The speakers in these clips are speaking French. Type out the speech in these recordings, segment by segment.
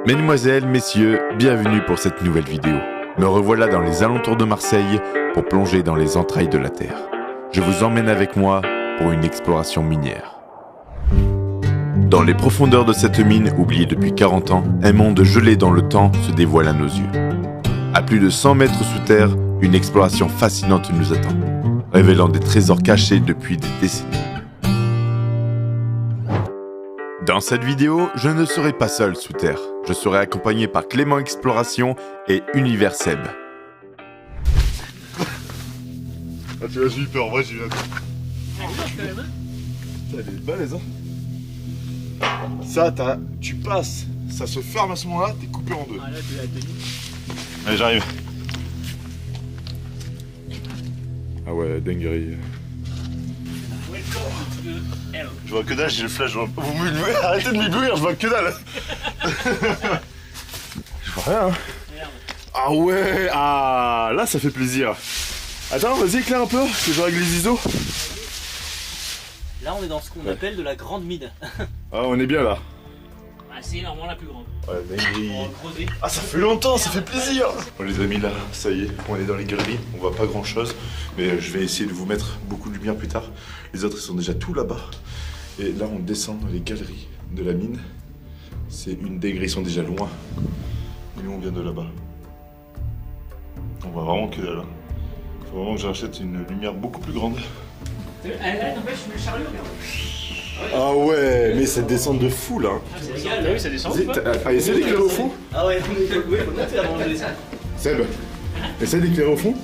Mesdemoiselles, messieurs, bienvenue pour cette nouvelle vidéo. Me revoilà dans les alentours de Marseille pour plonger dans les entrailles de la Terre. Je vous emmène avec moi pour une exploration minière. Dans les profondeurs de cette mine, oubliée depuis 40 ans, un monde gelé dans le temps se dévoile à nos yeux. À plus de 100 mètres sous terre, une exploration fascinante nous attend, révélant des trésors cachés depuis des décennies. Dans cette vidéo, je ne serai pas seul sous terre. Je serai accompagné par Clément Exploration et Univers Seb. Ah tu vois, j'ai eu peur, moi j'ai eu la peur. Elle est balèze hein. Ça, tu passes, ça se ferme à ce moment-là, t'es coupé en deux. Ah là, tu l'as tenu. Allez, j'arrive. Ah ouais, dinguerie. Je vois que dalle, j'ai le flash. Arrêtez de m'éblouir, je vois que dalle. Je vois rien. Hein. Ah ouais, ah là ça fait plaisir. Attends, vas-y éclaire un peu, que je règle les ISO. Là, on est dans ce qu'on appelle de la grande mine. Ah, on est bien là. Ah, c'est énormément la plus grande. Ouais, dinguerie. On va creuser. Ah, ça fait longtemps, ça fait plaisir. Bon les amis, là, ça y est, on est dans les galeries, on voit pas grand chose, mais je vais essayer de vous mettre beaucoup de lumière plus tard. Les autres, ils sont déjà tout là-bas. Et là, on descend dans les galeries de la mine. C'est une dinguerie, ils sont déjà loin. Et nous, on vient de là-bas. On voit vraiment que là. Faut vraiment que j'achète une lumière beaucoup plus grande. Là, n'empêche, je mets le chariot, regarde. Ah ouais, mais cette descente de fou là. Ah, c'est légal, là, oui, ça descend. Essaye d'éclairer au fond. Ah ouais, faut monter avant de descendre. Seb, essaye d'éclairer au fond.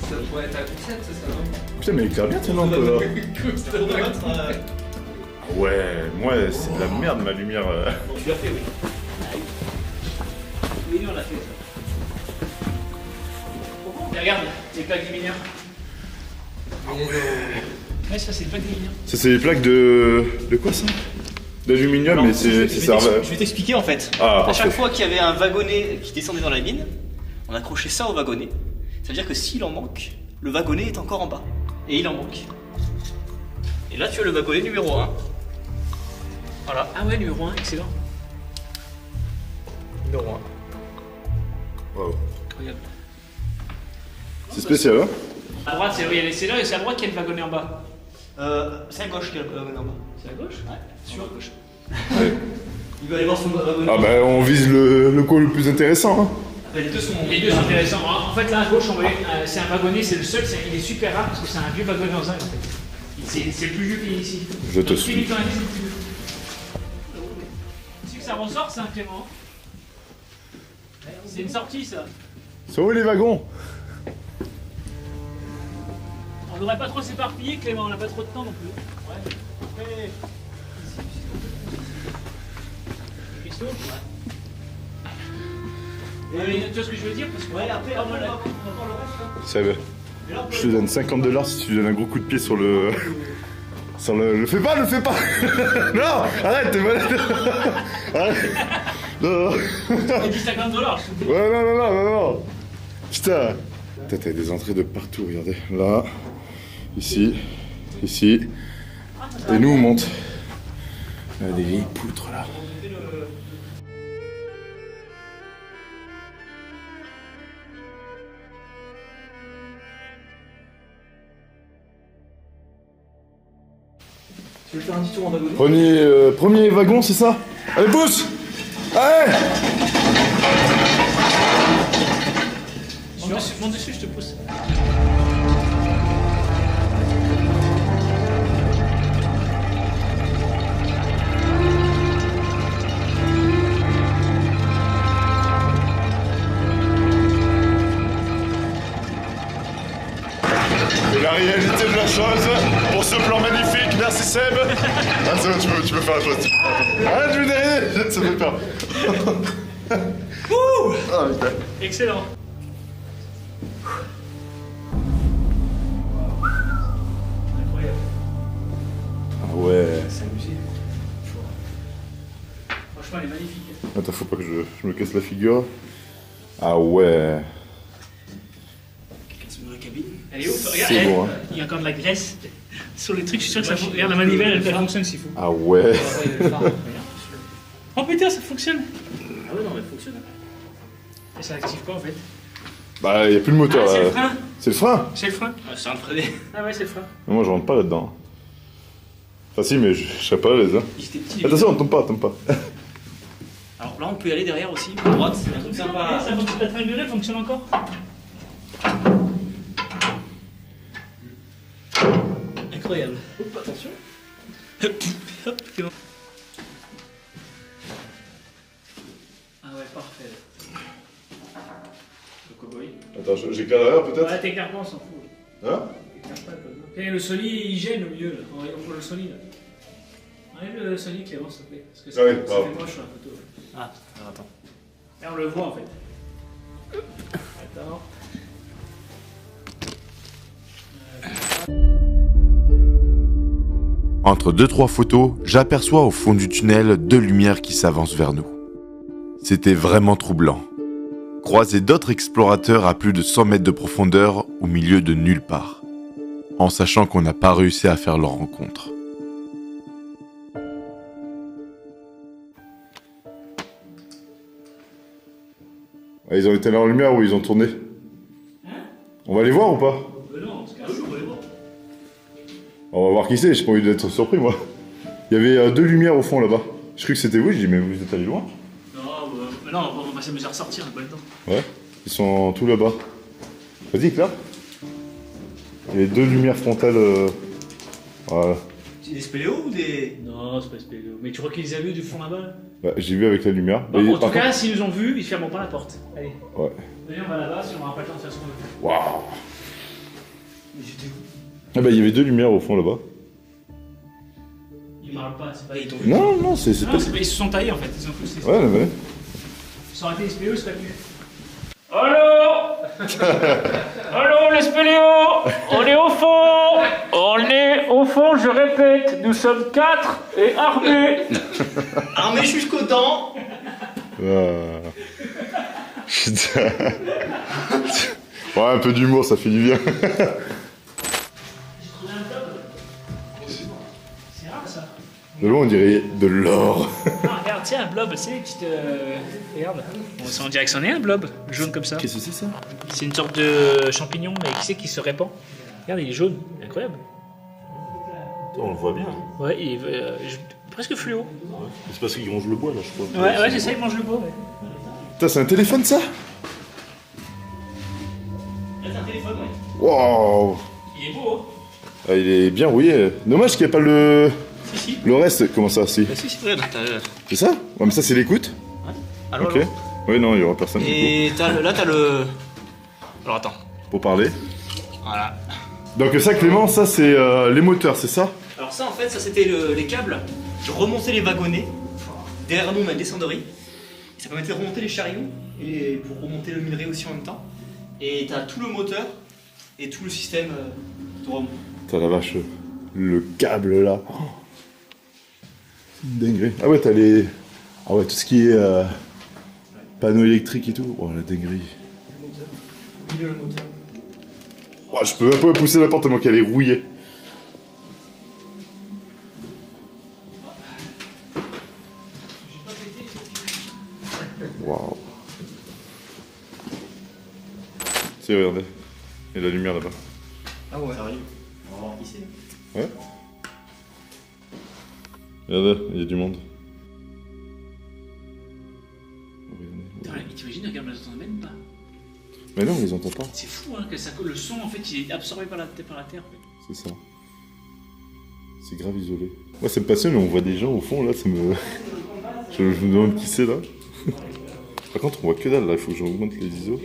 Ça pourrait être à poussette, c'est ça, non? Putain, mais éclaire bien, tiens, un peu là. Ouais, moi, c'est de la merde ma lumière. Bon, tu l'as fait, oui. Oui, on l'a fait. Et regarde, les plaques des mineurs. Ah ouais. Ouais, ça, c'est les plaques des mineurs. Ça, c'est les plaques de. De quoi ça? D'aluminium, mais c'est ça. Je vais t'expliquer en fait. Ah, à chaque parfait. fois qu'il y avait un wagonnet qui descendait dans la mine, on accrochait ça au wagonnet. Ça veut dire que s'il en manque, le wagonnet est encore en bas. Et il en manque. Et là, tu as le wagonnet numéro 1. Voilà. Ah ouais, numéro 1, excellent. Numéro 1. Wow. Incroyable. C'est spécial, hein? À droite, c'est là et c'est à droite qu'il y a le wagonnet en bas. C'est à gauche qu'il y a le wagonnet en bas. C'est à gauche? Ouais, sûr à gauche. Ouais. Il va aller voir son wagonnet. Ah bah, on vise le coup le plus intéressant, hein? Les deux sont intéressants. En fait, là à gauche, c'est un wagonnet, c'est le seul, il est super rare parce que c'est un vieux wagonnet en zinc en fait. C'est le plus vieux qu'il y a ici. Je te suis. Tu sais que ça ressort, ça, Clément? C'est une sortie, ça. Sont où les wagons? On devrait pas trop s'éparpiller, Clément, on n'a pas trop de temps non plus. Ouais. Après. Cristaux? Ouais. Tu vois ce que je veux dire? Parce que ouais, après, on va voir le reste. Seb, je te donne 50$ si tu donnes un gros coup de pied sur le. Sur le. Le fais pas, le fais pas! Non! Arrête, t'es malade! Arrête! Non, non! Il dit 50$, je te dis. Ouais, non! Putain! Putain, t'as des entrées de partout, regardez. Là, ici, ici. Et nous, on monte. Il y a des vieilles poutres là. Tu veux faire un petit tour en wagonnet? Premier wagon, c'est ça? Allez, pousse! Allez! Monte dessus, je te pousse. Et la réalité de la chose, pour ce plan magnifique, merci Seb! Ah, c'est bon, tu peux faire la chose. Arrête, je vais derrière! Ça fait peur. Ah, putain. Excellent. Incroyable. Ah ouais. C'est amusé. Franchement, elle est magnifique. Attends, faut pas que je me casse la figure. Ah ouais. Elle est haute, regarde, C'est bon, hein. il y a encore de la graisse sur les trucs, je suis sûr que ça fonctionne. Regarde la manivelle, elle fonctionne s'il faut. Ah ouais. Oh putain, ça fonctionne. Ah ouais, non, mais elle fonctionne. Et ça active pas en fait? Bah, y a plus le moteur. Ah, c'est le frein. C'est le frein. C'est le frein. Ah, c'est un frein. Ah ouais, c'est le frein. Mais moi, je rentre pas là-dedans. Enfin, si, mais je serais pas à l'aise. Hein. Attention, on tombe pas, tombe pas. Alors là, on peut y aller derrière aussi, à droite, c'est un truc sympa. Ça fonctionne, la triangulaire fonctionne encore? Incroyable. Hop, attention. Hop, c'est bon. Ah ouais, parfait. Le cowboy. Attends, j'éclaire derrière peut-être? Ouais, t'éclaires pas, on s'en fout. Hein? Et le Sony, il gêne au milieu, là. On voit le Sony, là. Enlève le Sony, Clément, s'il te plaît. Parce que ça, ouais, ça fait moche sur la photo. Ah, alors attends. Là, on le voit, en fait. Attends. Entre 2-3 photos, j'aperçois au fond du tunnel 2 lumières qui s'avancent vers nous. C'était vraiment troublant. Croiser d'autres explorateurs à plus de 100 mètres de profondeur au milieu de nulle part, en sachant qu'on n'a pas réussi à faire leur rencontre. Ah, ils ont éteint leur lumière ou ils ont tourné? On va les voir ou pas? Non, en tout cas, on va les voir. On va voir qui c'est, j'ai pas envie d'être surpris moi. Il y avait 2 lumières au fond là-bas. Je croyais que c'était vous, je dis mais vous êtes allé loin? Non, on va s'amuser à ressortir, on n'a pas le temps. Ouais, ils sont tout là-bas. Vas-y Claire. Il y a 2 lumières frontales. Voilà. C'est des spéléos ou des... Non, c'est pas des spéléos. Mais tu crois qu'ils les avaient vu du fond là-bas? Bah, j'ai vu avec la lumière. Bon, en tout cas, s'ils nous ont vus, ils fermeront pas la porte. Allez. Ouais. Allez, on va là-bas, si on n'aura pas le temps de faire ce qu'on veut faire. Waouh. Mais j'étais où? Ah bah il y avait 2 lumières au fond là-bas. Ils parlent pas, c'est pas... Ils Non, non, c'est non, pas... ils se sont taillés en fait, ils ont cru que c'était... Ouais, ouais. Ça aurait été les spéléos, c'est pas mieux. Allô. Allô les spéléos. On est au fond. On est au fond, je répète. Nous sommes 4 et armés. Armés jusqu'aux dents. Putain. Ouais, un peu d'humour, ça fait du bien. C'est rare ça. De loin, on dirait de l'or. Ah, regarde, tiens, un blob, c'est une petite... Regarde. On dirait que c'en est un blob, jaune comme ça. Qu'est-ce que c'est ça? C'est une sorte de champignon, mais qui c'est qui se répand? Regarde, il est jaune, incroyable. On le voit bien. Ouais, il est presque fluo. C'est parce qu'il ronge le bois là, je crois. Ouais, c'est ça, il mange le bois, ouais. Putain, c'est un téléphone ça? C'est un téléphone, ouais. Waouh. Il est beau, hein. Ah, il est bien rouillé. Dommage qu'il n'y ait pas le... Si. Le reste, comment ça, si? Bah, si, regarde, C'est ça? Ouais, mais ça, c'est l'écoute? Ouais. Alors, Ok. Oui, non, il n'y aura personne du et là, t'as le... Alors, attends. coup. Pour parler. Voilà. Donc ça, Clément, ça, c'est les moteurs, c'est ça? Alors ça, en fait, ça, c'était les câbles. Je remontais les wagonnets. Derrière nous, on a une descenderie. Et ça permettait de remonter les chariots et pour remonter le minerai aussi en même temps. Et t'as tout le moteur et tout le système de remontée. T'as la vache, le câble là. Oh. Dinguerie. Ah ouais, t'as les... Ah ouais, tout ce qui est panneaux électriques et tout. Oh, la dinguerie. Le moteur. Oh, je peux même pas pousser la porte tellement qu'elle est rouillée. Waouh. C'est, regardez. Il y a la lumière là-bas. Ah ouais, sérieux. On va voir qui c'est. Ouais. Regardez, il y a du monde. T'imagines, regarde, on les entend même pas. Mais non, on les entend pas. C'est fou, hein, que ça, le son, en fait, il est absorbé par la terre. En fait. C'est ça. C'est grave isolé. Moi, ça me passionne, on voit des gens au fond, là, ça me... je me demande qui c'est, là. Par contre, on voit que dalle, là, il faut que j'augmente les ISO.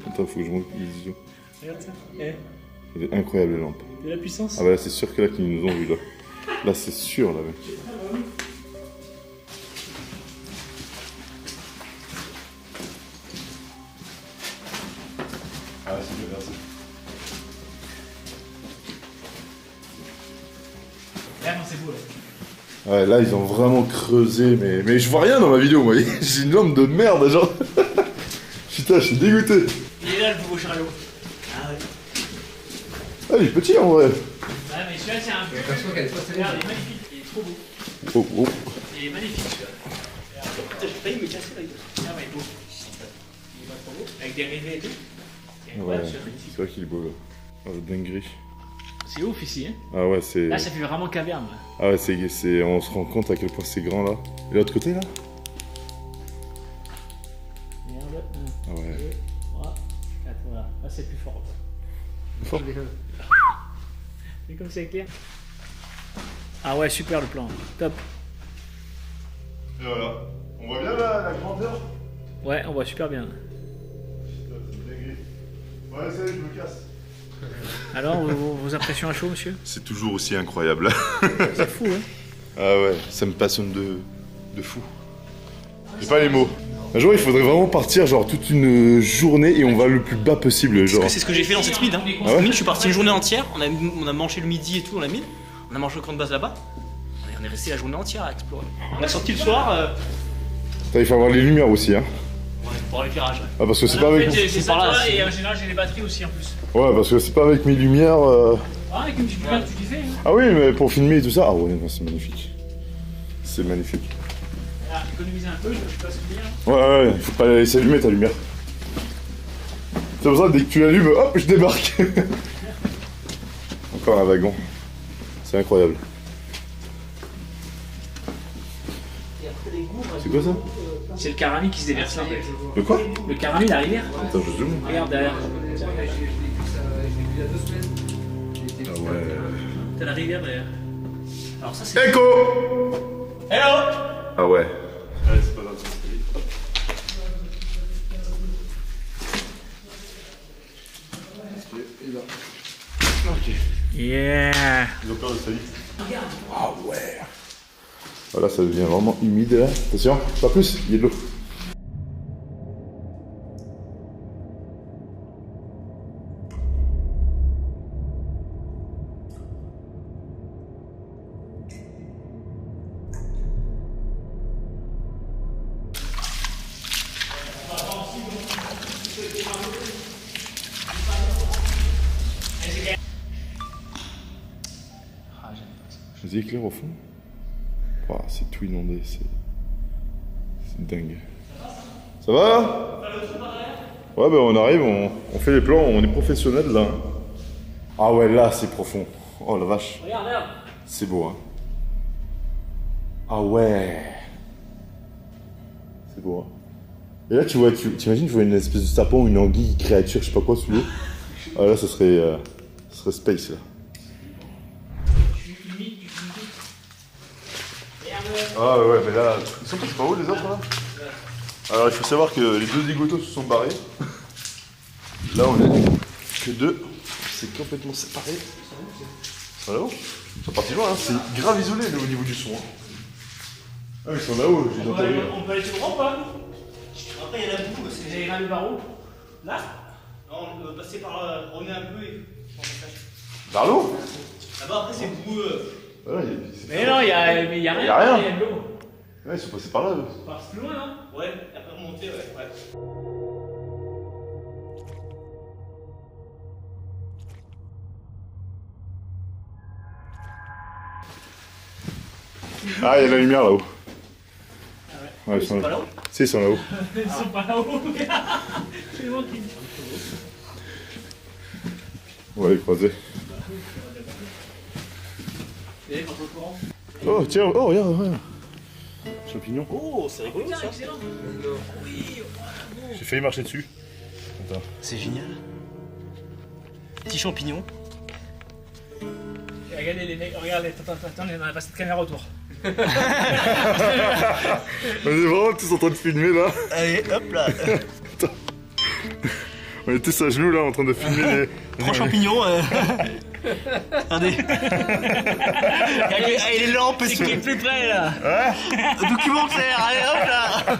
Attends, faut que je monte les ISO. Regarde ça. Elle est incroyable, les lampes. De la puissance. Ah bah là, c'est sûr que là, qu'ils nous ont vu, là. Là, c'est sûr, là, mec. Ah, c'est bien, merci. Regarde, c'est beau, là. Ouais, là, ils ont vraiment creusé, mais je vois rien dans ma vidéo, moi. J'ai une lampe de merde, genre. Putain, je suis dégoûté. Il est là, le nouveau chariot. Ah ouais. Ah, il est petit, en vrai. Ouais, mais celui-là, c'est un peu... Regarde, il est magnifique. Il est trop beau. Oh, oh. Il est magnifique, celui-là. J'ai failli me casser la gueule. Ah ouais, beau. Il est pas trop beau. Avec des rivets et tout. C'est Ouais, incroyable, ce c'est vrai qu'il est beau là. Oh, la dinguerie. C'est ouf ici, hein. Ah ouais, c'est. Là, ça fait vraiment caverne. Là. Ah ouais, c'est. On se rend compte à quel point c'est grand là. Et l'autre côté là? Merde. Ah ouais. 2, 3, 4, voilà. Là, c'est plus fort. Fort. C'est comme c'est clair. Ah ouais, super le plan. Top. Et voilà. On voit bien la grandeur? Ouais, on voit super bien. Ouais, ça y est, je me casse. Alors, vos impressions à chaud, monsieur? C'est toujours aussi incroyable. C'est fou, hein. Ah ouais, ça me passionne de fou. J'ai pas les mots. Un jour, il faudrait vraiment partir genre toute une journée et on va le plus bas possible. Genre. C'est ce que j'ai fait dans cette mine. Hein. Ah Dans cette ouais mine, je suis parti une journée entière. On a mangé le midi et tout dans la mine. On a mangé au camp de base là-bas. On est resté la journée entière à explorer. On a sorti le soir Putain, il faut avoir les lumières aussi, hein. pour l'éclairage. Ouais. Ah, parce que c'est pas avec. J'ai c'est ça par là, toi, c'est- et en général, j'ai les batteries aussi en plus. Ouais, parce que c'est pas avec mes lumières. Ah, avec une petite lumière, tu disais, hein. Ah oui, mais pour filmer et tout ça. Ah ouais, non, c'est magnifique. C'est magnifique. Ah, économiser un peu, je sais pas ce que dire. Ouais, il faut pas la laisser allumer ta lumière. C'est pour ça, dès que tu l'allumes, hop, je débarque. Encore un wagon. C'est incroyable. C'est quoi ça? C'est le carami qui se déverse là. En fait. De quoi? Le carami, la rivière. Attends, je zoome. Regarde derrière. Ah ouais. T'as la rivière derrière. Alors ça, c'est. Echo! Hello. Ah ouais. Yeah. Ils ont peur de salir. Ah ouais. Voilà, ça devient vraiment humide là. Attention, pas plus, il y a de l'eau. Les éclairs au fond. Wow, c'est tout inondé, c'est dingue. Ça va? Ouais, bah on arrive, on fait les plans, on est professionnels là. Ah ouais, là c'est profond. Oh la vache. Regarde, regarde. C'est beau, hein. Ah ouais. C'est beau, hein. Et là, tu vois, t'imagines, tu vois une espèce de sapon, une anguille, créature, je sais pas quoi, sous l'eau. Ah là, ça serait space, là. Ah ouais, mais là, ils sont pas où les autres, là? Alors, il faut savoir que les deux zigotos se sont barrés. Là, on a que deux. C'est complètement séparé. Ils sont là-haut. Ils sont partis loin, hein. C'est grave isolé, là, au niveau du son. Hein. Ah, ils sont là-haut, j'ai entendu. On peut aller tout droit ou pas? Après, il y a la boue. Vous avez gravé par où? Là? Non, on peut passer par. On est un peu et. Vers l'eau? Là-bas, après, c'est boueux. Voilà, Mais non, il y a rien. Y a rien. Il y a de l'eau. Ouais, ils sont passés par là, eux. On passe plus loin, non? Ouais, et après remonter, ouais. Ah, il y a la lumière là-haut. Ah ouais. Ouais, ils sont Pas là. là-haut. Si, ils sont là-haut. Ils sont pas là-haut. C'est bon qui. On va les croiser. Et contre le courant. Oh, tiens, oh, regarde. Champignons. Oh, c'est rigolo Tiens, ça. excellent. J'ai failli marcher dessus. Attends. C'est génial. Petit champignon. Et regardez les mecs, regardez, attends, on a passé de caméra autour. On est vraiment tous en train de filmer là. Allez, hop là. On est tous à genoux là en train de filmer les. 3 champignons. Regardez. Allez, les lampes, c'est qui est le plus près là. Documentaire, allez hop là.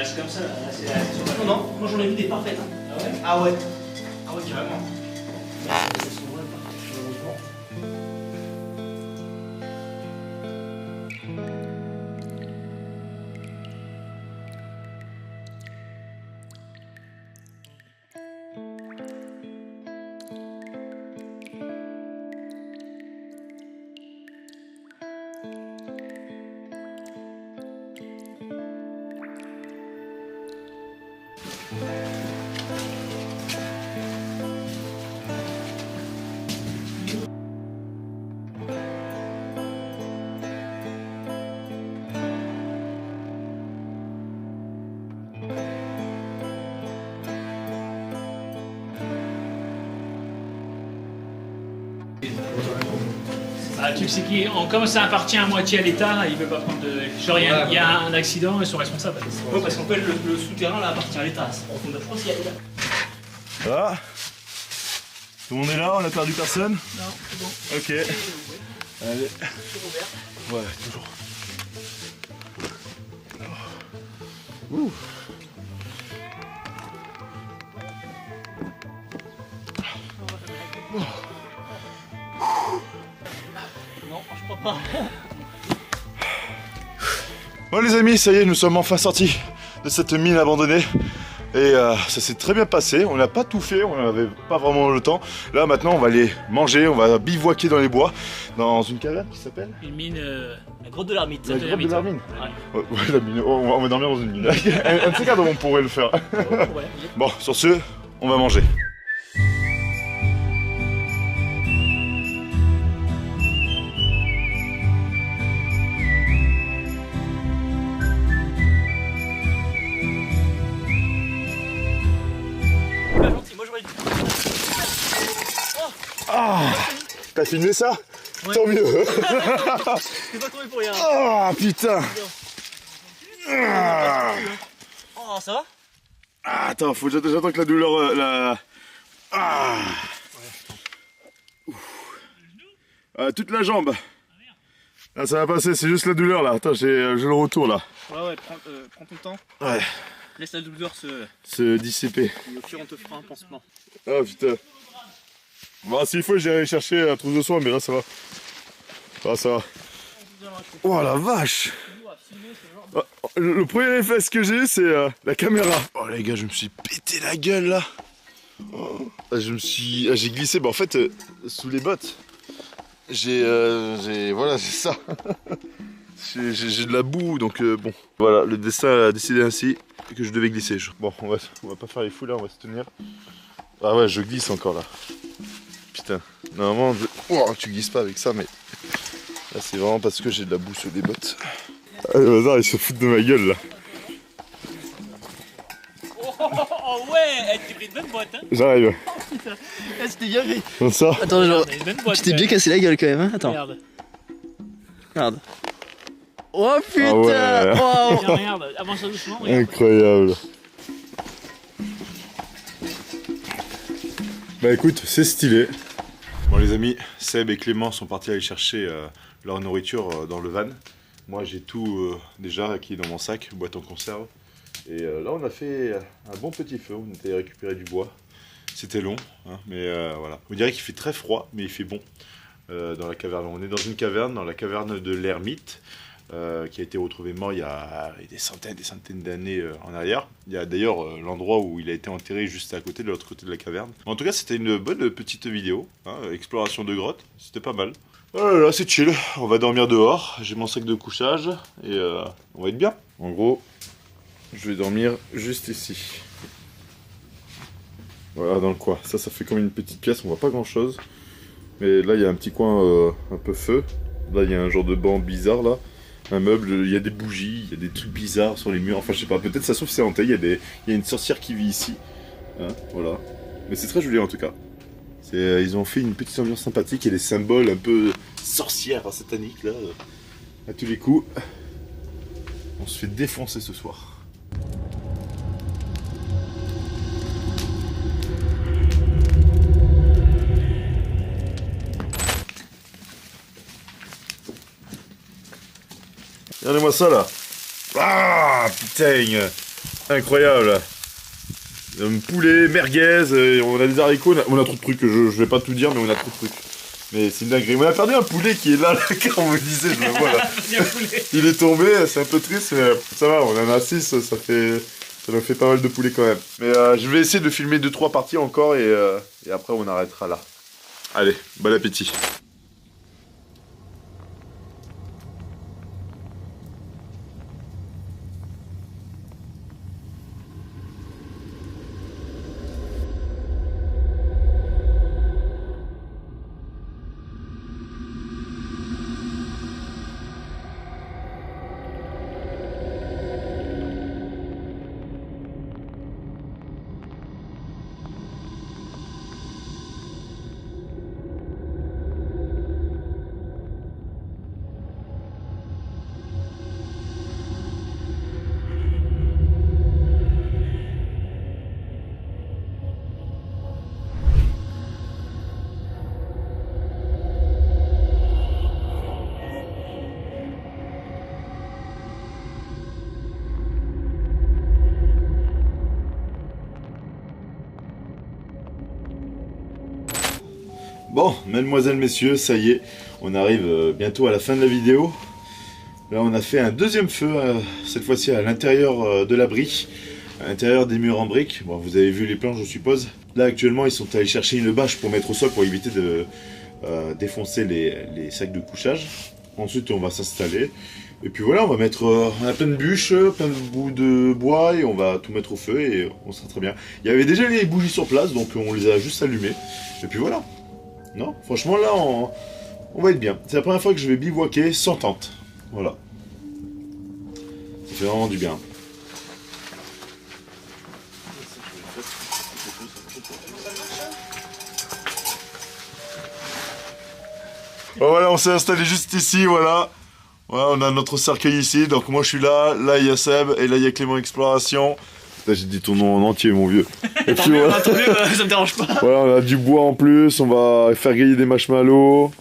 reste comme ça. Là, Non, non, moi j'en ai vu des parfaites. Hein. Ah ouais. Ah ouais. Ah ouais, carrément. Ah, le truc c'est comme ça appartient à moitié à l'État, il ne peut pas prendre de... Genre il y a un accident, ils sont responsables. Ouais, parce qu'en fait le souterrain là appartient à l'État. Je crois qu'il y a l'État. Voilà. Tout le monde est là, on a perdu personne? Non, c'est bon. Ok. Allez. Ouais, toujours. Ouh. Non, je crois pas. Bon les amis, ça y est, nous sommes enfin sortis de cette mine abandonnée. Et ça s'est très bien passé, on n'a pas tout fait, on n'avait pas vraiment le temps. Là maintenant on va aller manger, on va bivouaquer dans les bois, dans une caverne qui s'appelle Une mine... La grotte de l'Armite. la grotte de l'Armine. Ouais. Ouais, la mine. Oh, on va dormir dans une mine. un de ces cadres on pourrait le faire. Ouais. Bon, sur ce, on va manger. Pas gentil, moi j'aurais dit. Ah, t'as filmé ça? Ouais. Tant mieux. C'est pas tombé pour rien. Ah putain. Ah. Oh, ça va? Ah, attends, faut que j'attends que la douleur... Ah. Toute la jambe. Ah, ça va passer, c'est juste la douleur là. Attends, j'ai le retour là. Ouais, prends ton temps. Ouais. Laisse la douleur Se dissiper. Au pire, on te fera un pansement. Ah putain. Bon, s'il faut, j'irai chercher un trousse de soin, mais là ça va. Ah, ça va. Oh la vache. Ah, le premier réflexe que j'ai, c'est la caméra. Oh les gars, je me suis pété la gueule là. Oh. J'ai glissé, bah en fait, sous les bottes. Voilà, c'est ça. J'ai de la boue, donc bon. Voilà, le destin a décidé ainsi que je devais glisser. Bon, on va pas faire les fous là, on va se tenir. Ah ouais, je glisse encore là. Putain, normalement, oh, tu glisses pas avec ça, mais là c'est vraiment parce que j'ai de la boue sur les bottes. Ah, le hasard, il se fout de ma gueule là. Oh ouais, tu pris une bonne boîte, hein. J'arrive. C'était bien gris. Comme ça. Attends, genre, On a une bonne boîte, tu t'es quand bien même. cassé la gueule quand même, hein. Attends, Regarde. regarde. Oh putain. Ah ouais. Oh. Tiens, regarde, avance doucement, regarde. Incroyable. Bah écoute, c'est stylé. Bon les amis, Seb et Clément sont partis aller chercher leur nourriture dans le van. Moi j'ai tout déjà qui est dans mon sac, boîte en conserve. Et là on a fait un bon petit feu, on était récupéré du bois. C'était long, hein, mais voilà. On dirait qu'il fait très froid, mais il fait bon dans la caverne. On est dans une caverne, dans la caverne de l'Ermite. Qui a été retrouvé mort il y a des centaines d'années en arrière. Il y a d'ailleurs l'endroit où il a été enterré juste à côté, de l'autre côté de la caverne. En tout cas, c'était une bonne petite vidéo, hein, exploration de grotte, c'était pas mal. Oh là là, c'est chill, on va dormir dehors, j'ai mon sac de couchage et on va être bien. En gros, je vais dormir juste ici. Voilà, dans le coin. Ça fait comme une petite pièce, on voit pas grand chose. Mais là, il y a un petit coin un peu feu. Là, il y a un genre de banc bizarre là. Un meuble, il y a des bougies, il y a des trucs bizarres sur les murs, enfin je sais pas, peut-être ça se trouve c'est hanté, il y a une sorcière qui vit ici, hein, voilà. Mais c'est très joli en tout cas. Ils ont fait une petite ambiance sympathique, il y a des symboles un peu sorcières, sataniques là, à tous les coups. On se fait défoncer ce soir. Regardez-moi ça là. Ah putain. incroyable. Un poulet, merguez, on a des haricots, on a trop de trucs, je vais pas tout dire, mais on a trop de trucs. Mais c'est une dinguerie. On a perdu un poulet qui est là, quand on me disait, je le vois là. Il est tombé, c'est un peu triste, mais ça va, on en a 6, ça nous fait pas mal de poulets quand même. Mais je vais essayer de filmer 2-3 parties encore et après on arrêtera là. Allez, bon appétit. Bon, mesdemoiselles, messieurs, ça y est, on arrive bientôt à la fin de la vidéo. Là, on a fait un deuxième feu, cette fois-ci à l'intérieur de l'abri, à l'intérieur des murs en briques. Bon, vous avez vu les plans, je suppose. Là, actuellement, ils sont allés chercher une bâche pour mettre au sol pour éviter de défoncer les sacs de couchage. Ensuite, on va s'installer. Et puis voilà, on va mettre on a plein de bûches, plein de bouts de bois et on va tout mettre au feu et on sera très bien. Il y avait déjà les bougies sur place, donc on les a juste allumées. Et puis voilà. Non, franchement là on va être bien. C'est la première fois que je vais bivouaquer sans tente. Voilà. Ça fait vraiment du bien. Bon, voilà, on s'est installé juste ici, voilà. Voilà, on a notre cercueil ici, donc moi je suis là il y a Seb, et là il y a Clément Exploration. Là j'ai dit ton nom en entier mon vieux. Et puis voilà. Tant mieux, ça me dérange pas. Voilà, on a du bois en plus, on va faire griller des marshmallows.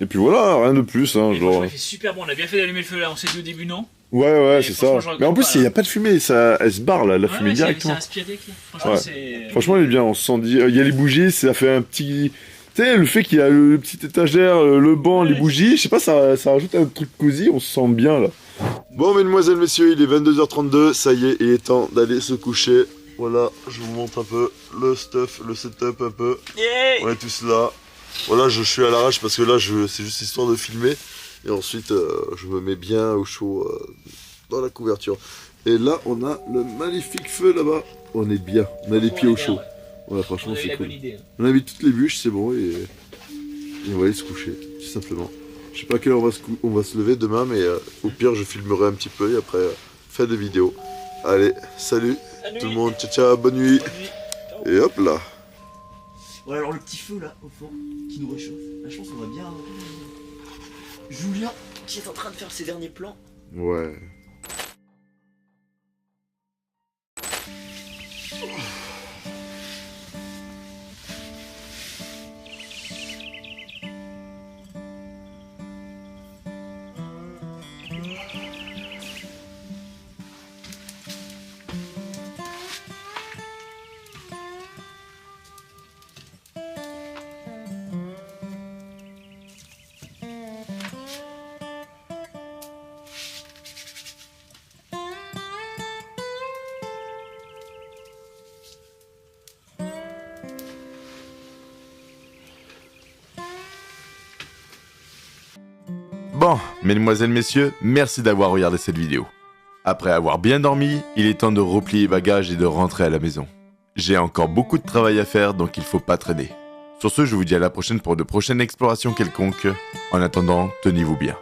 Et puis voilà, rien de plus. Hein, genre... Il fait super bon, on a bien fait d'allumer le feu là, on s'est dit au début non. Ouais, c'est ça. Mais en plus, il n'y a pas de fumée, ça, elle se barre là, la fumée directement. C'est inspiré, franchement, ouais. Franchement, il est bien, on se sent dit. Il y a les bougies, ça fait un petit. Tu sais, le fait qu'il y a le petit étagère, le banc, les bougies, je sais pas, ça rajoute un truc cosy, on se sent bien là. Bon, mesdemoiselles, messieurs, il est 22h32, ça y est, il est temps d'aller se coucher. Voilà, je vous montre un peu le stuff, le setup un peu. Yeah. On est tous là. Voilà, je suis à l'arrache parce que là, c'est juste histoire de filmer. Et ensuite, je me mets bien au chaud dans la couverture. Et là, on a le magnifique feu là-bas. On est bien, on a les pieds au chaud. Voilà, franchement, c'est cool. On a mis toutes les bûches, c'est bon, et on va aller se coucher, tout simplement. Je sais pas à quelle heure on va se lever demain, mais au pire, je filmerai un petit peu et après, fin de vidéo. Allez, salut tout le monde, ciao ciao, bonne nuit. Et hop là. Ouais, alors le petit feu là, au fond, qui nous réchauffe. Là, je pense qu'on va bien. Julien, qui est en train de faire ses derniers plans. Ouais. Bon, mesdemoiselles, messieurs, merci d'avoir regardé cette vidéo. Après avoir bien dormi, il est temps de replier bagages et de rentrer à la maison. J'ai encore beaucoup de travail à faire, donc il faut pas traîner. Sur ce, je vous dis à la prochaine pour de prochaines explorations quelconques. En attendant, tenez-vous bien.